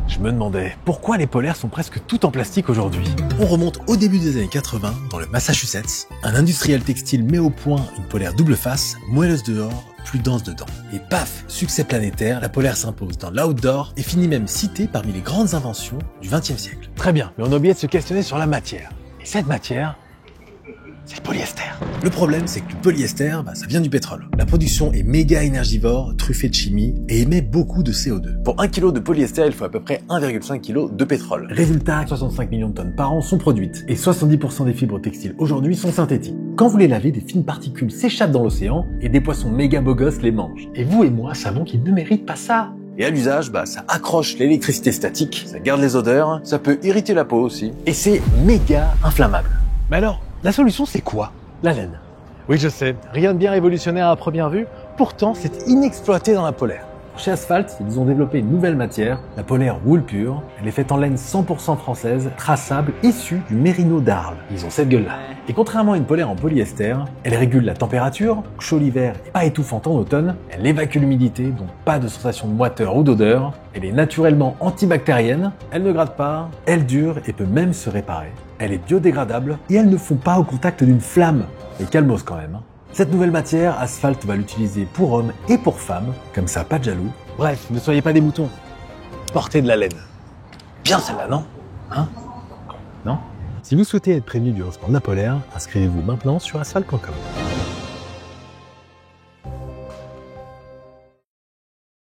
Je me demandais pourquoi les polaires sont presque toutes en plastique aujourd'hui. On remonte au début des années 80 dans le Massachusetts. Un industriel textile met au point une polaire double face, moelleuse dehors, plus dense dedans. Et paf, succès planétaire, la polaire s'impose dans l'outdoor et finit même citée parmi les grandes inventions du XXe siècle. Très bien, mais on a oublié de se questionner sur la matière. Et cette matière, c'est le polyester. Le problème, c'est que le polyester, ça vient du pétrole. La production est méga énergivore, truffée de chimie et émet beaucoup de CO2. Pour 1 kg de polyester, il faut à peu près 1,5 kg de pétrole. Résultat, 65 millions de tonnes par an sont produites et 70% des fibres textiles aujourd'hui sont synthétiques. Quand vous les lavez, des fines particules s'échappent dans l'océan et des poissons méga beaux gosses les mangent. Et vous et moi savons qu'ils ne méritent pas ça. Et à l'usage, ça accroche l'électricité statique, ça garde les odeurs, ça peut irriter la peau aussi, et c'est méga inflammable. Mais alors, la solution c'est quoi? La laine. Oui, je sais, rien de bien révolutionnaire à première vue, pourtant c'est inexploité dans la polaire. Chez Asphalt, ils ont développé une nouvelle matière, la polaire Wool Pure. Elle est faite en laine 100% française, traçable, issue du mérino d'Arles. Ils ont cette gueule-là. Et contrairement à une polaire en polyester, elle régule la température, chaud l'hiver et pas étouffante en automne. Elle évacue l'humidité, donc pas de sensation de moiteur ou d'odeur. Elle est naturellement antibactérienne, elle ne gratte pas, elle dure et peut même se réparer. Elle est biodégradable et elle ne fond pas au contact d'une flamme. Mais calmos quand même. Cette nouvelle matière, Asphalt va l'utiliser pour hommes et pour femmes, comme ça, pas de jaloux. Bref, ne soyez pas des moutons. Portez de la laine. Bien celle-là, non? Hein? Non? Si vous souhaitez être prévenu du lancement de la polaire, inscrivez-vous maintenant sur asphalt.com.